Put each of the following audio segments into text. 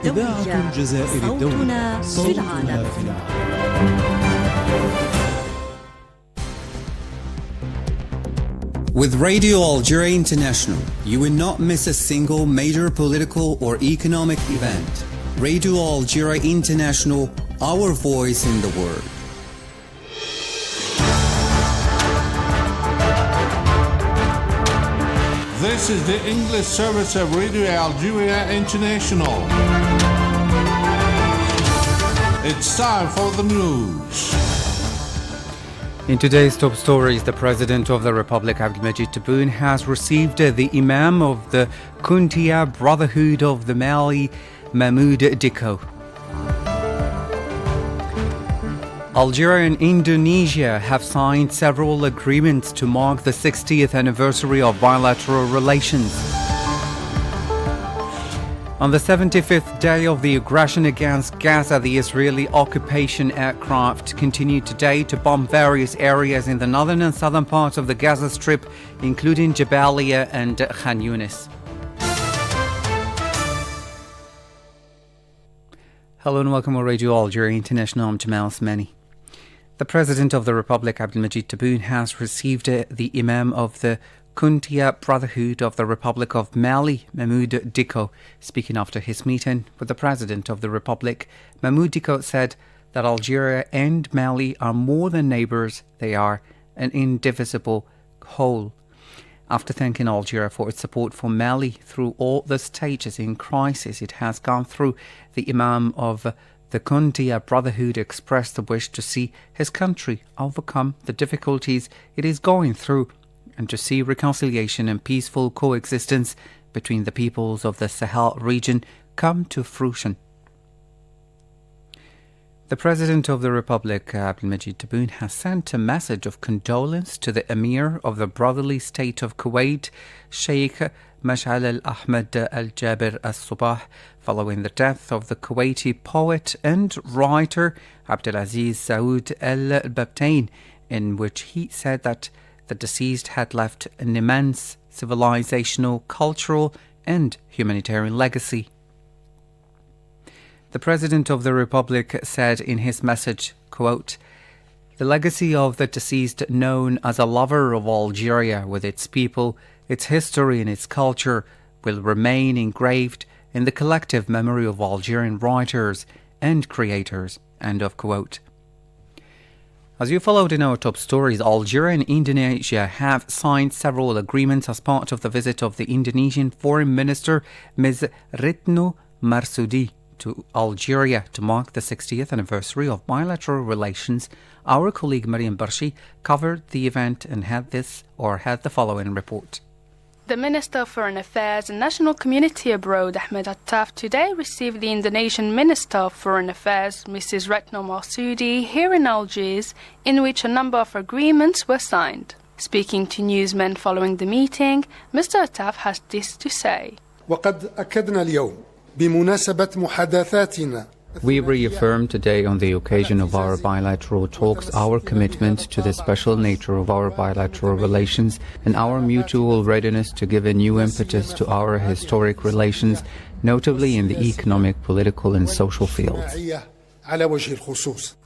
إذاعة الجزائر الدولية صوتنا في العالم. With Radio Algeria International, you will not miss a single major political or economic event. Radio Algeria International, our voice in the world. This is the English service of Radio Algeria International. It's time for the news. In today's top stories, the President of the Republic, Abdelmajid Tebboune, has received the Imam of the Kuntia Brotherhood of the Mali, Mahmoud Dicko. Algeria and Indonesia have signed several agreements to mark the 60th anniversary of bilateral relations. On the 75th day of the aggression against Gaza, the Israeli occupation aircraft continued today to bomb various areas in the northern and southern parts of the Gaza Strip, including Jabalia and Khan Yunis. Hello and welcome to Radio Algeria International. I'm Jamal Osmani. The President of the Republic, Abdelmajid Tebboune, has received the Imam of the Kuntia Brotherhood of the Republic of Mali, Mahmoud Dicko. Speaking after his meeting with the President of the Republic, Mahmoud Dicko said that Algeria and Mali are more than neighbours, they are an indivisible whole. After thanking Algeria for its support for Mali through all the stages in crisis it has gone through, the Imam of the Kuntia Brotherhood expressed the wish to see his country overcome the difficulties it is going through and to see reconciliation and peaceful coexistence between the peoples of the Sahel region come to fruition. The President of the Republic, Abdelmajid Tebboune, has sent a message of condolence to the Emir of the Brotherly State of Kuwait, Sheikh Mash'al al-Ahmed al-Jabir al-Subah, following the death of the Kuwaiti poet and writer Abdelaziz Saoud al-Babtain, in which he said that the deceased had left an immense civilizational, cultural and humanitarian legacy. The President of the Republic said in his message, quote, "The legacy of the deceased, known as a lover of Algeria with its people, its history and its culture, will remain engraved in the collective memory of Algerian writers and creators." End of quote. As you followed in our top stories, Algeria and Indonesia have signed several agreements as part of the visit of the Indonesian Foreign Minister Ms. Retno Marsudi to Algeria to mark the 60th anniversary of bilateral relations. Our colleague Mariam Barshi covered the event and had the following report. The Minister of Foreign Affairs and National Community Abroad, Ahmed Attaf, today received the Indonesian Minister of Foreign Affairs, Mrs. Retno Marsudi, here in Algiers, in which a number of agreements were signed. Speaking to newsmen following the meeting, Mr. Attaf has this to say. وقد أكدنا اليوم بمناسبة محادثاتنا. We reaffirm today on the occasion of our bilateral talks our commitment to the special nature of our bilateral relations and our mutual readiness to give a new impetus to our historic relations, notably in the economic, political and social fields.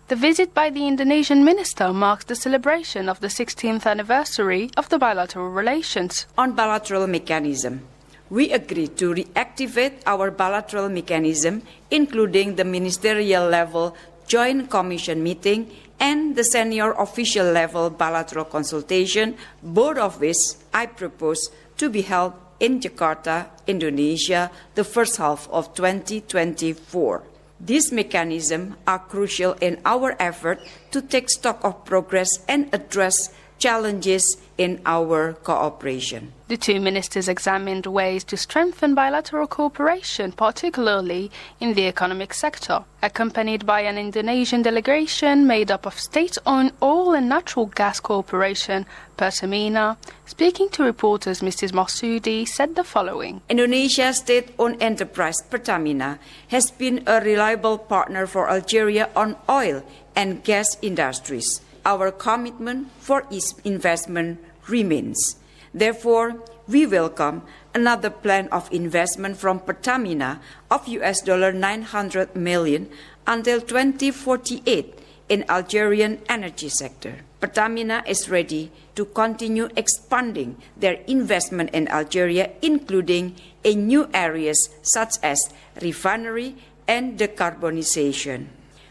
The visit by the Indonesian minister marks the celebration of the 16th anniversary of the bilateral relations. On bilateral mechanism, we agreed to reactivate our bilateral mechanism, including the ministerial level joint commission meeting and the senior official level bilateral consultation, both of which I propose to be held in Jakarta, Indonesia, the first half of 2024. These mechanisms are crucial in our effort to take stock of progress and address challenges in our cooperation. The two ministers examined ways to strengthen bilateral cooperation, particularly in the economic sector, accompanied by an Indonesian delegation made up of state-owned oil and natural gas corporation, Pertamina. Speaking to reporters, Mrs. Marsudi said the following. Indonesia's state-owned enterprise, Pertamina, has been a reliable partner for Algeria on oil and gas industries. Our commitment for its investment remains. Therefore, we welcome another plan of investment from Pertamina of $900 million until 2048 in Algerian energy sector. Pertamina is ready to continue expanding their investment in Algeria, including in new areas such as refinery and decarbonization.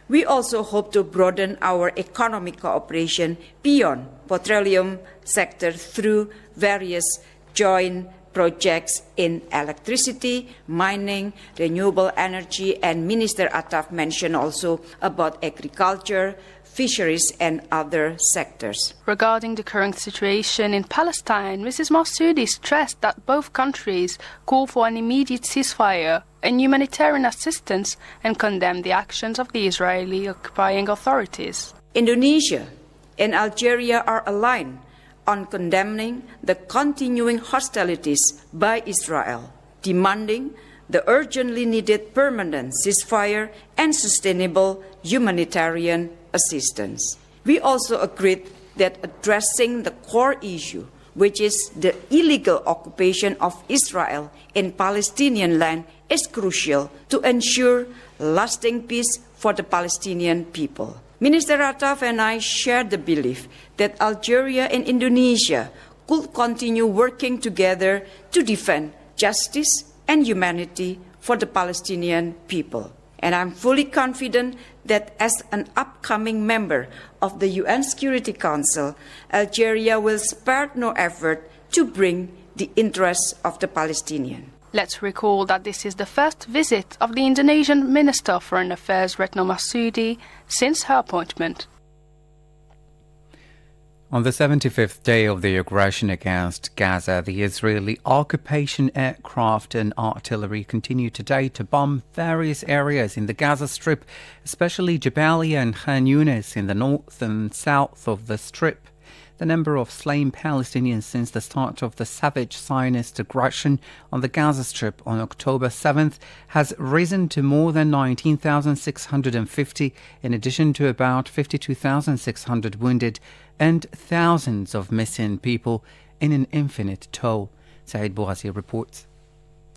We also hope to broaden our economic cooperation beyond petroleum sector through various joint projects in electricity, mining, renewable energy, and Minister Attaf mentioned also about agriculture, fisheries, and other sectors. Regarding the current situation in Palestine, Mrs. Massoudi stressed that both countries call for an immediate ceasefire and humanitarian assistance and condemned the actions of the Israeli occupying authorities. Indonesia and Algeria are aligned on condemning the continuing hostilities by Israel, demanding the urgently needed permanent ceasefire and sustainable humanitarian assistance. We also agreed that addressing the core issue, which is the illegal occupation of Israel in Palestinian land, is crucial to ensure lasting peace for the Palestinian people. Minister Attaf and I share the belief that Algeria and Indonesia could continue working together to defend justice and humanity for the Palestinian people. And I'm fully confident that as an upcoming member of the UN Security Council, Algeria will spare no effort to bring the interests of the Palestinians. Let's recall that this is the first visit of the Indonesian Minister of Foreign Affairs, Retno Marsudi, since her appointment. On the 75th day of the aggression against Gaza, the Israeli occupation aircraft and artillery continue today to bomb various areas in the Gaza Strip, especially Jabalia and Khan Yunis in the north and south of the Strip. The number of slain Palestinians since the start of the savage Zionist aggression on the Gaza Strip on October 7th has risen to more than 19,650, in addition to about 52,600 wounded and thousands of missing people in an infinite toll. Saeed Bouazi reports.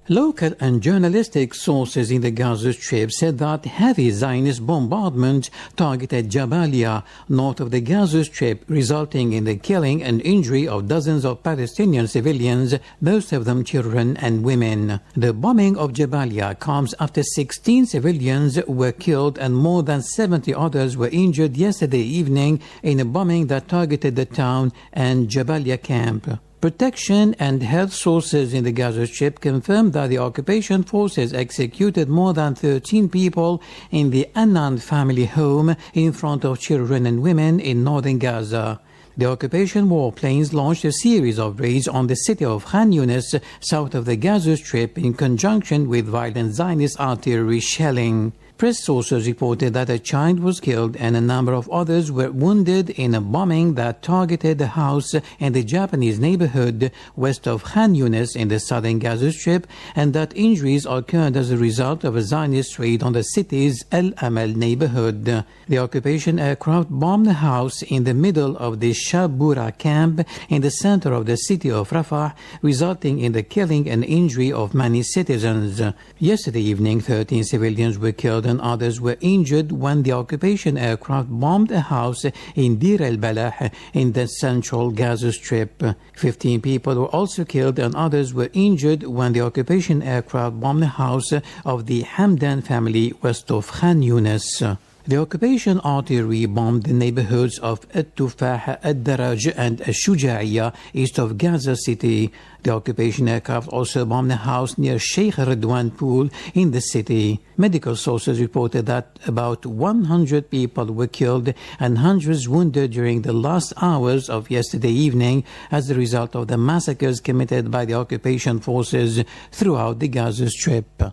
Local and journalistic sources in the Gaza Strip said that heavy Zionist bombardment targeted Jabalia, north of the Gaza Strip, resulting in the killing and injury of dozens of Palestinian civilians, most of them children and women. The bombing of Jabalia comes after 16 civilians were killed and more than 70 others were injured yesterday evening in a bombing that targeted the town and Jabalia camp. Protection and health sources in the Gaza Strip confirmed that the occupation forces executed more than 13 people in the Annan family home in front of children and women in northern Gaza. The occupation warplanes launched a series of raids on the city of Khan Yunis, south of the Gaza Strip, in conjunction with violent Zionist artillery shelling. Press sources reported that a child was killed and a number of others were wounded in a bombing that targeted a house in the Japanese neighborhood west of Khan Yunis in the southern Gaza Strip, and that injuries occurred as a result of a Zionist raid on the city's El Amal neighborhood. The occupation aircraft bombed a house in the middle of the Shabura camp in the center of the city of Rafah, resulting in the killing and injury of many citizens. Yesterday evening, 13 civilians were killed and others were injured when the occupation aircraft bombed a house in Dir el-Balah in the central Gaza Strip. 15 people were also killed and others were injured when the occupation aircraft bombed the house of the Hamdan family west of Khan Yunis. The occupation artillery bombed the neighborhoods of At-Tufah, Ad-Daraj and Ash-Shuja'iyya east of Gaza City. The occupation aircraft also bombed a house near Sheikh Redwan Pool in the city. Medical sources reported that about 100 people were killed and hundreds wounded during the last hours of yesterday evening as a result of the massacres committed by the occupation forces throughout the Gaza Strip.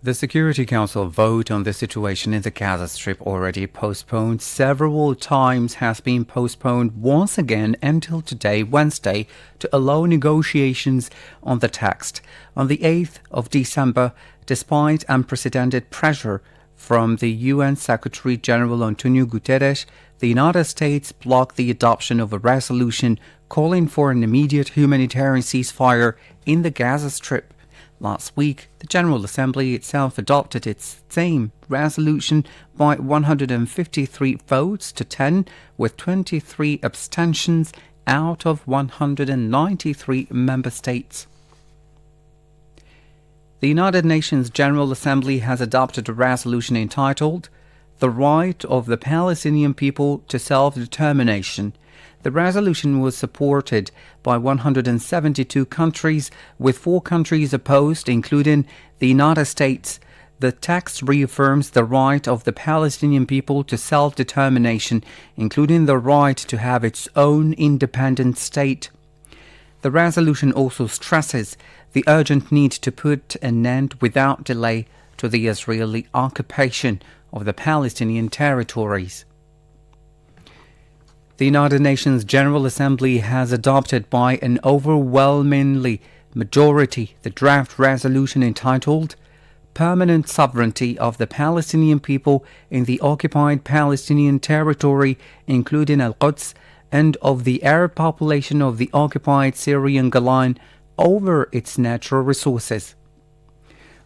The Security Council vote on the situation in the Gaza Strip, already postponed several times, has been postponed once again until today, Wednesday, to allow negotiations on the text. On the 8th of December, despite unprecedented pressure from the UN Secretary General Antonio Guterres, the United States blocked the adoption of a resolution calling for an immediate humanitarian ceasefire in the Gaza Strip. Last week, the General Assembly itself adopted its same resolution by 153 votes to 10, with 23 abstentions out of 193 member states. The United Nations General Assembly has adopted a resolution entitled "The Right of the Palestinian People to Self-Determination." The resolution was supported by 172 countries, with 4 countries opposed, including the United States. The text reaffirms the right of the Palestinian people to self-determination, including the right to have its own independent state. The resolution also stresses the urgent need to put an end without delay to the Israeli occupation of the Palestinian territories. The United Nations General Assembly has adopted by an overwhelmingly majority the draft resolution entitled "Permanent Sovereignty of the Palestinian People in the Occupied Palestinian Territory, including Al-Quds, and of the Arab population of the occupied Syrian Golan over its natural resources."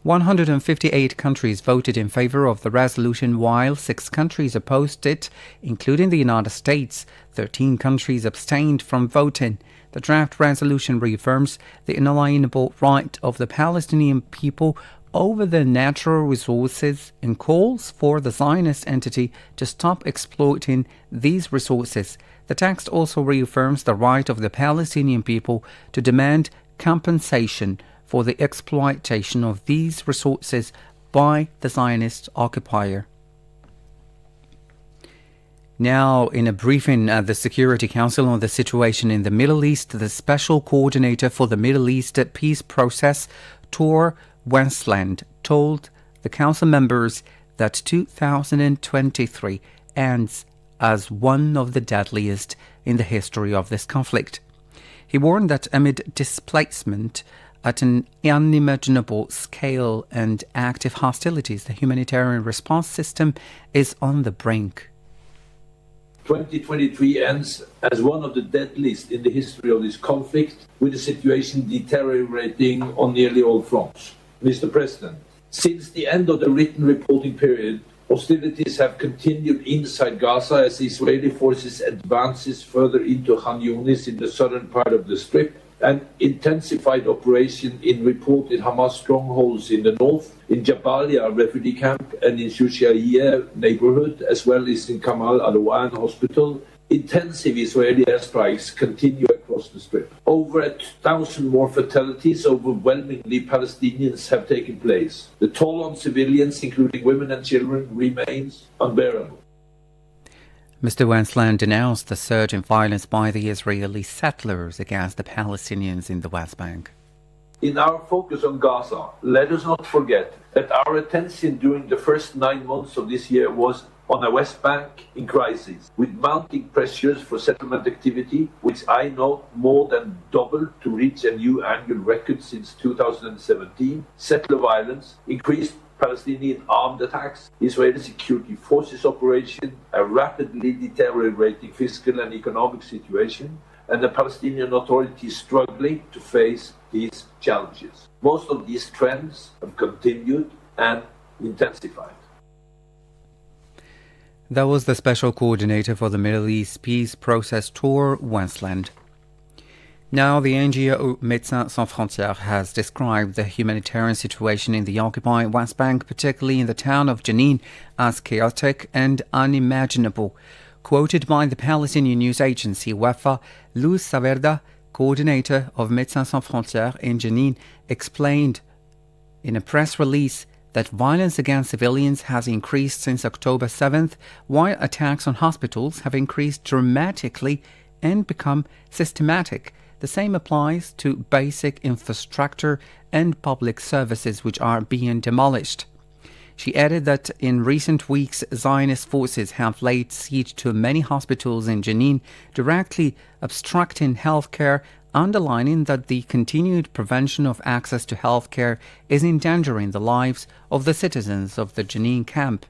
158 countries voted in favor of the resolution, while 6 countries opposed it, including the United States. 13 countries abstained from voting. The draft resolution reaffirms the inalienable right of the Palestinian people over their natural resources and calls for the Zionist entity to stop exploiting these resources. The text also reaffirms the right of the Palestinian people to demand compensation for the exploitation of these resources by the Zionist occupier. Now, in a briefing at the Security Council on the situation in the Middle East, the Special Coordinator for the Middle East Peace Process, Tor Wensland, told the Council members that 2023 ends as one of the deadliest in the history of this conflict. He warned that amid displacement at an unimaginable scale and active hostilities, the humanitarian response system is on the brink. 2023 ends as one of the deadliest in the history of this conflict, with the situation deteriorating on nearly all fronts. Mr. President, since the end of the written reporting period, hostilities have continued inside Gaza as Israeli forces advances further into Khan Yunis in the southern part of the Strip, and intensified operation in reported Hamas strongholds in the north, in Jabalia refugee camp and in Shushaiyeh neighborhood, as well as in Kamal Adwan hospital. Intensive Israeli airstrikes continue across the Strip. Over 1,000 more fatalities, overwhelmingly Palestinians, have taken place. The toll on civilians, including women and children, remains unbearable. Mr. Wensland denounced the surge in violence by the Israeli settlers against the Palestinians in the West Bank. In our focus on Gaza, let us not forget that our attention during the first 9 months of this year was on a West Bank in crisis, with mounting pressures for settlement activity, which I know more than doubled to reach a new annual record since 2017, settler violence, increased Palestinian armed attacks, Israeli security forces operation, a rapidly deteriorating fiscal and economic situation, and the Palestinian Authority struggling to face these challenges. Most of these trends have continued and intensified. That was the Special Coordinator for the Middle East Peace Process, Tor Wensland. Now, the NGO Médecins Sans Frontières has described the humanitarian situation in the occupied West Bank, particularly in the town of Jenin, as chaotic and unimaginable. Quoted by the Palestinian news agency WAFA, Luz Saverda, coordinator of Médecins Sans Frontières in Jenin, explained in a press release that violence against civilians has increased since October 7th, while attacks on hospitals have increased dramatically and become systematic. The same applies to basic infrastructure and public services, which are being demolished. She added that in recent weeks, Zionist forces have laid siege to many hospitals in Jenin, directly obstructing healthcare, underlining that the continued prevention of access to healthcare is endangering the lives of the citizens of the Jenin camp.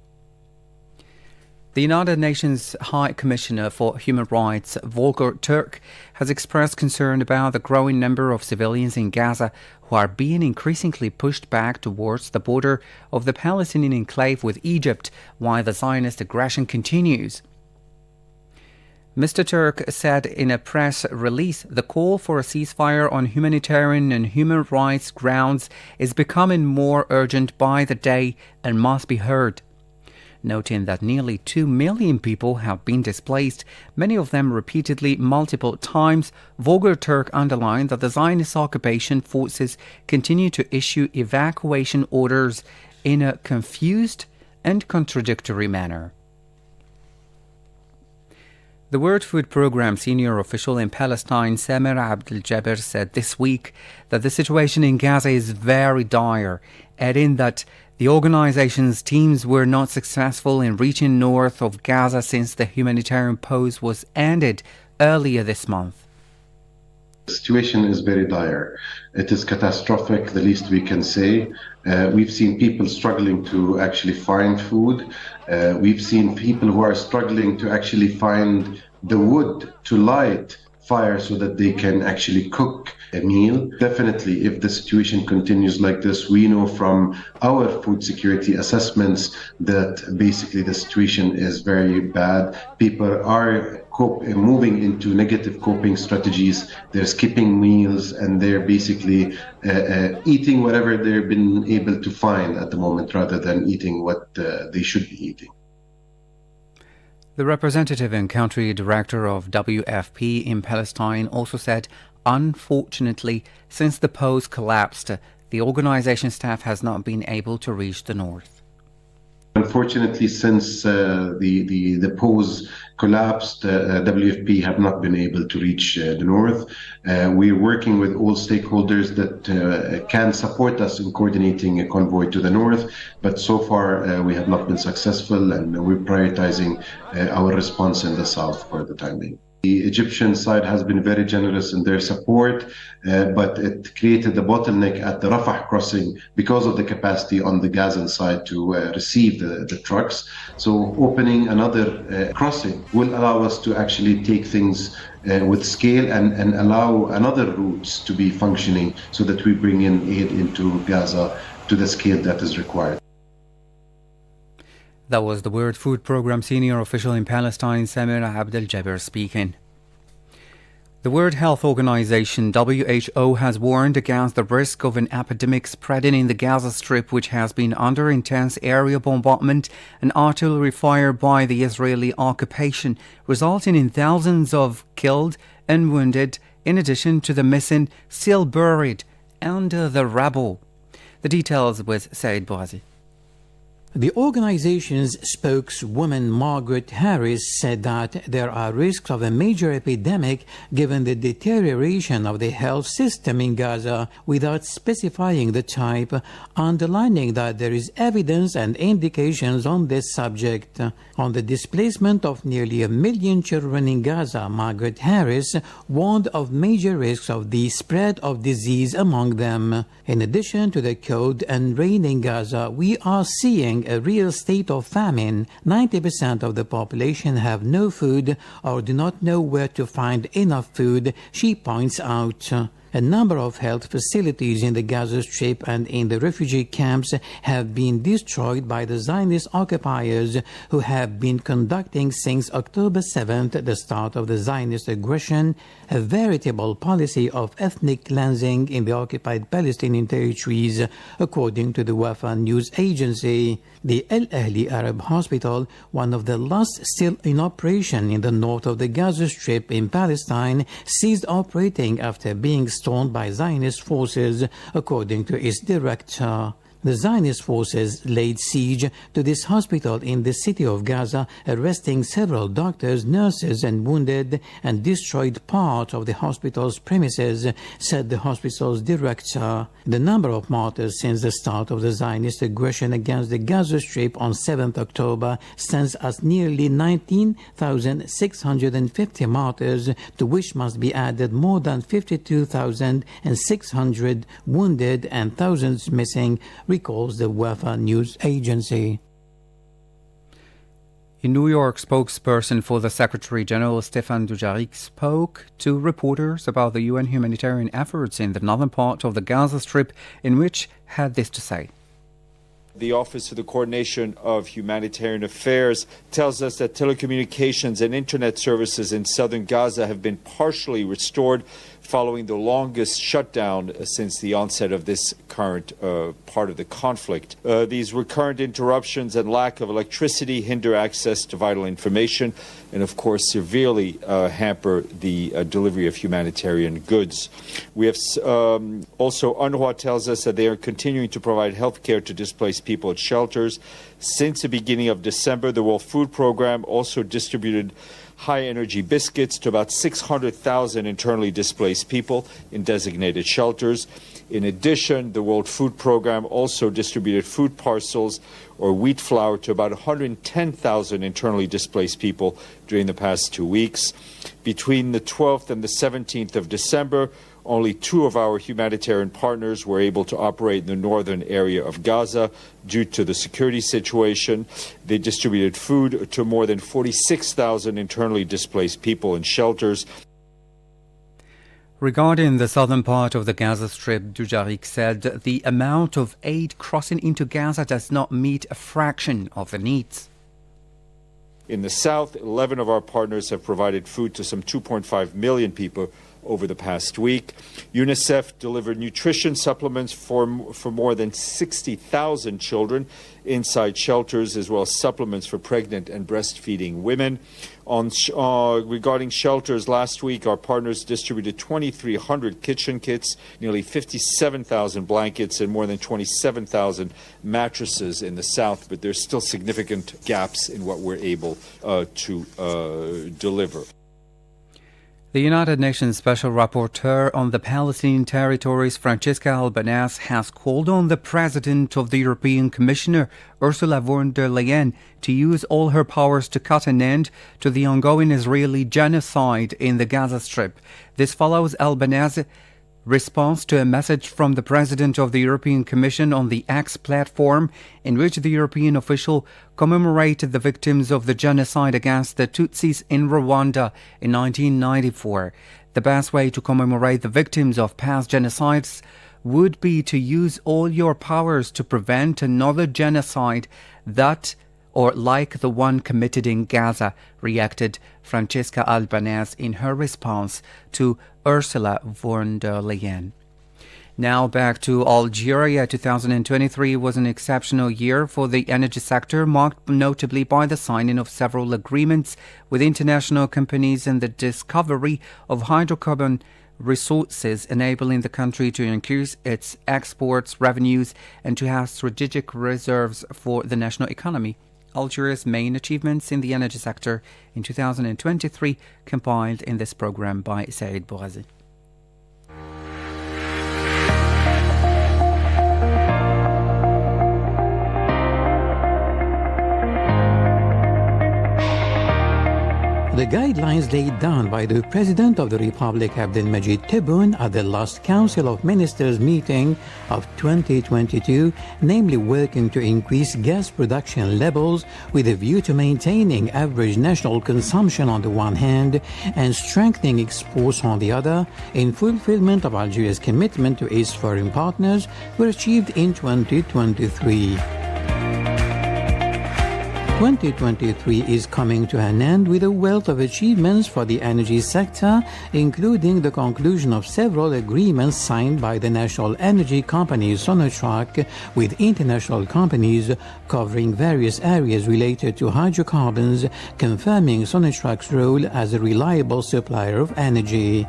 The United Nations High Commissioner for Human Rights, Volker Turk, has expressed concern about the growing number of civilians in Gaza who are being increasingly pushed back towards the border of the Palestinian enclave with Egypt while the Zionist aggression continues. Mr. Turk said in a press release the call for a ceasefire on humanitarian and human rights grounds is becoming more urgent by the day and must be heard. Noting that nearly 2 million people have been displaced, many of them repeatedly multiple times, Volker Turk underlined that the Zionist occupation forces continue to issue evacuation orders in a confused and contradictory manner. The World Food Programme senior official in Palestine, Samer Abdel Jabber, said this week that the situation in Gaza is very dire, adding that the organization's teams were not successful in reaching north of Gaza since the humanitarian pause was ended earlier this month. The situation is very dire. It is catastrophic, the least we can say. We've seen people struggling to actually find food. We've seen people who are struggling to actually find the wood to light fire so that they can actually cook a meal. Definitely, if the situation continues like this, we know from our food security assessments that basically the situation is very bad. People are moving into negative coping strategies. They're skipping meals and they're basically eating whatever they've been able to find at the moment rather than eating what they should be eating. The representative and country director of WFP in Palestine also said, unfortunately, since the pause collapsed, the organisation staff has not been able to reach the north. Unfortunately, since the pause collapsed, WFP have not been able to reach the north. We're working with all stakeholders that can support us in coordinating a convoy to the north, but so far we have not been successful, and we're prioritizing our response in the south for the time being. The Egyptian side has been very generous in their support, but it created a bottleneck at the Rafah crossing because of the capacity on the Gazan side to receive the trucks. So opening another crossing will allow us to actually take things with scale and allow another routes to be functioning so that we bring in aid into Gaza to the scale that is required. That was the World Food Programme senior official in Palestine, Samer Abdel Jabber, speaking. The World Health Organization, WHO, has warned against the risk of an epidemic spreading in the Gaza Strip, which has been under intense area bombardment and artillery fire by the Israeli occupation, resulting in thousands of killed and wounded, in addition to the missing still buried under the rubble. The details with Said Bouazi. The organization's spokeswoman Margaret Harris said that there are risks of a major epidemic given the deterioration of the health system in Gaza, without specifying the type, underlining that there is evidence and indications on this subject. On the displacement of nearly 1 million children in Gaza, Margaret Harris warned of major risks of the spread of disease among them. In addition to the cold and rain in Gaza, we are seeing a real state of famine. 90% of the population have no food or do not know where to find enough food, she points out. A number of health facilities in the Gaza Strip and in the refugee camps have been destroyed by the Zionist occupiers, who have been conducting since October 7th, the start of the Zionist aggression, a veritable policy of ethnic cleansing in the occupied Palestinian territories, according to the Wafa news agency. The El Ahli Arab Hospital, one of the last still in operation in the north of the Gaza Strip in Palestine, ceased operating after being stormed by Zionist forces, according to its director. The Zionist forces laid siege to this hospital in the city of Gaza, arresting several doctors, nurses and wounded, and destroyed part of the hospital's premises, said the hospital's director. The number of martyrs since the start of the Zionist aggression against the Gaza Strip on 7th October stands at nearly 19,650 martyrs, to which must be added more than 52,600 wounded and thousands missing, recalls the Wafa news agency. In New York, spokesperson for the Secretary General Stéphane Dujarric spoke to reporters about the UN humanitarian efforts in the northern part of the Gaza Strip, in which had this to say. The Office for the Coordination of Humanitarian Affairs tells us that telecommunications and internet services in southern Gaza have been partially restored following the longest shutdown since the onset of this current part of the conflict. These recurrent interruptions and lack of electricity hinder access to vital information and, of course, severely hamper the delivery of humanitarian goods. We have also, UNRWA tells us that they are continuing to provide health care to displaced people at shelters. Since the beginning of December, the World Food Programme also distributed high-energy biscuits to about 600,000 internally displaced people in designated shelters. In addition, the World Food Programme also distributed food parcels or wheat flour to about 110,000 internally displaced people during the past 2 weeks. Between the 12th and the 17th of December, only 2 of our humanitarian partners were able to operate in the northern area of Gaza due to the security situation. They distributed food to more than 46,000 internally displaced people in shelters. Regarding the southern part of the Gaza Strip, Dujarric said the amount of aid crossing into Gaza does not meet a fraction of the needs. In the south, 11 of our partners have provided food to some 2.5 million people over the past week. UNICEF delivered nutrition supplements for more than 60,000 children inside shelters, as well as supplements for pregnant and breastfeeding women. Regarding shelters, last week our partners distributed 2,300 kitchen kits, nearly 57,000 blankets, and more than 27,000 mattresses in the south, but there's still significant gaps in what we're able to deliver. The United Nations Special Rapporteur on the Palestinian Territories, Francesca Albanese, has called on the President of the European Commissioner, Ursula von der Leyen, to use all her powers to cut an end to the ongoing Israeli genocide in the Gaza Strip. This follows Albanese's response to a message from the President of the European Commission on the X platform, in which the European official commemorated the victims of the genocide against the Tutsis in Rwanda in 1994. The best way to commemorate the victims of past genocides would be to use all your powers to prevent another genocide like the one committed in Gaza, reacted Francesca Albanese in her response to Ursula von der Leyen. Now back to Algeria. 2023 was an exceptional year for the energy sector, marked notably by the signing of several agreements with international companies and the discovery of hydrocarbon resources, enabling the country to increase its exports revenues and to have strategic reserves for the national economy. Algeria's main achievements in the energy sector in 2023, compiled in this program by Saïd Bouazi. The guidelines laid down by the President of the Republic, Abdelmajid Tebboune, at the last Council of Ministers meeting of 2022, namely working to increase gas production levels with a view to maintaining average national consumption on the one hand and strengthening exports on the other, in fulfillment of Algeria's commitment to its foreign partners, were achieved in 2023. 2023 is coming to an end with a wealth of achievements for the energy sector, including the conclusion of several agreements signed by the national energy company Sonatrach with international companies covering various areas related to hydrocarbons, confirming Sonatrach's role as a reliable supplier of energy.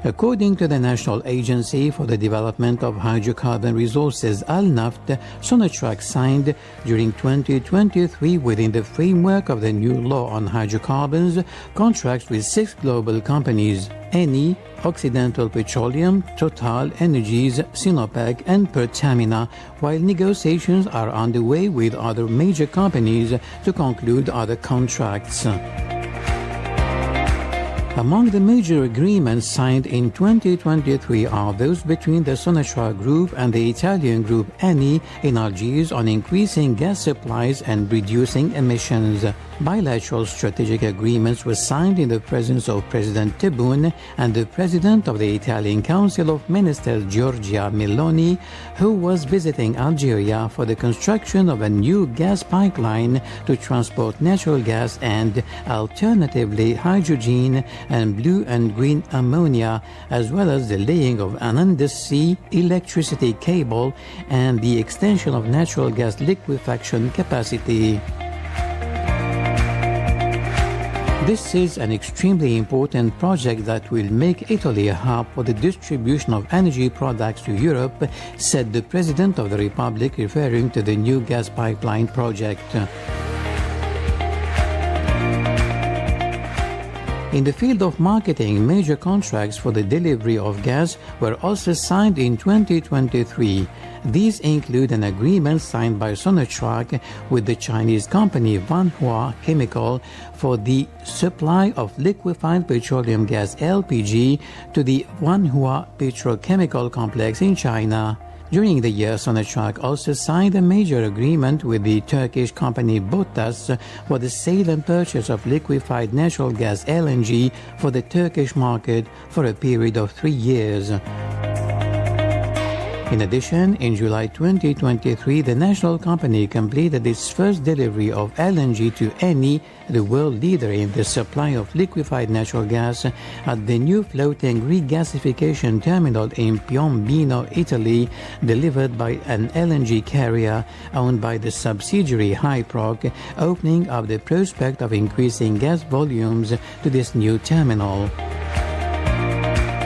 According to the National Agency for the Development of Hydrocarbon Resources, ALNAFT, Sonatrach signed during 2023 within the framework of the new law on hydrocarbons contracts with 6 global companies: Eni, Occidental Petroleum, Total Energies, Sinopec and Pertamina, while negotiations are underway with other major companies to conclude other contracts. Among the major agreements signed in 2023 are those between the Sonatrach Group and the Italian group Eni in Algiers on increasing gas supplies and reducing emissions. Bilateral strategic agreements were signed in the presence of President Tebboune and the President of the Italian Council of Ministers, Giorgia Meloni, who was visiting Algeria for the construction of a new gas pipeline to transport natural gas and, alternatively, hydrogen and blue and green ammonia, as well as the laying of an undersea electricity cable and the extension of natural gas liquefaction capacity. This is an extremely important project that will make Italy a hub for the distribution of energy products to Europe, said the President of the Republic, referring to the new gas pipeline project. In the field of marketing, major contracts for the delivery of gas were also signed in 2023. These include an agreement signed by Sonatrach with the Chinese company Wanhua Chemical for the supply of liquefied petroleum gas LPG to the Wanhua Petrochemical Complex in China. During the year, Sonatrach also signed a major agreement with the Turkish company Botas for the sale and purchase of liquefied natural gas LNG for the Turkish market for a period of 3 years. In addition, in July 2023, the national company completed its first delivery of LNG to Eni, the world leader in the supply of liquefied natural gas, at the new floating regasification terminal in Piombino, Italy, delivered by an LNG carrier owned by the subsidiary Hyproc, opening up the prospect of increasing gas volumes to this new terminal.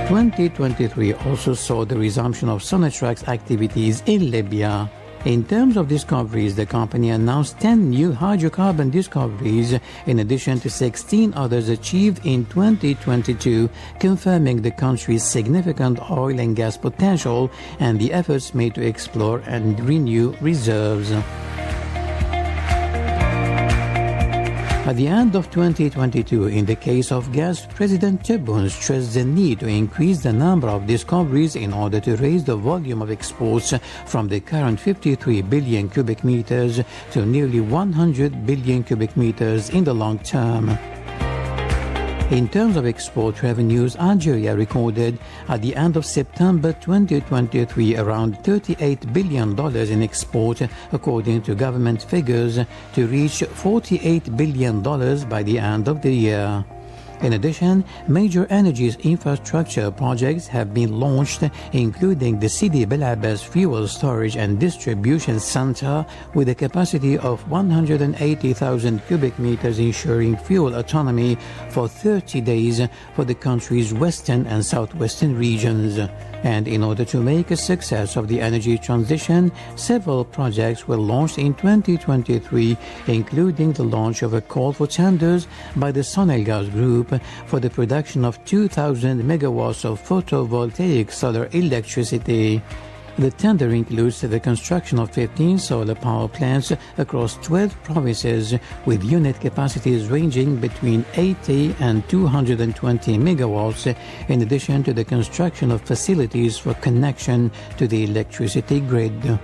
2023 also saw the resumption of Sonatrach's activities in Libya. In terms of discoveries, the company announced 10 new hydrocarbon discoveries, in addition to 16 others achieved in 2022, confirming the country's significant oil and gas potential and the efforts made to explore and renew reserves. At the end of 2022, in the case of gas, President Tebboune stressed the need to increase the number of discoveries in order to raise the volume of exports from the current 53 billion cubic meters to nearly 100 billion cubic meters in the long term. In terms of export revenues, Algeria recorded at the end of September 2023 around $38 billion in export, according to government figures, to reach $48 billion by the end of the year. In addition, major energy infrastructure projects have been launched, including the Sidi Bel Abbas Fuel Storage and Distribution Center, with a capacity of 180,000 cubic meters, ensuring fuel autonomy for 30 days for the country's western and southwestern regions. And in order to make a success of the energy transition, several projects were launched in 2023, including the launch of a call for tenders by the Sonelgaz Group for the production of 2,000 megawatts of photovoltaic solar electricity. The tender includes the construction of 15 solar power plants across 12 provinces, with unit capacities ranging between 80 and 220 megawatts, in addition to the construction of facilities for connection to the electricity grid.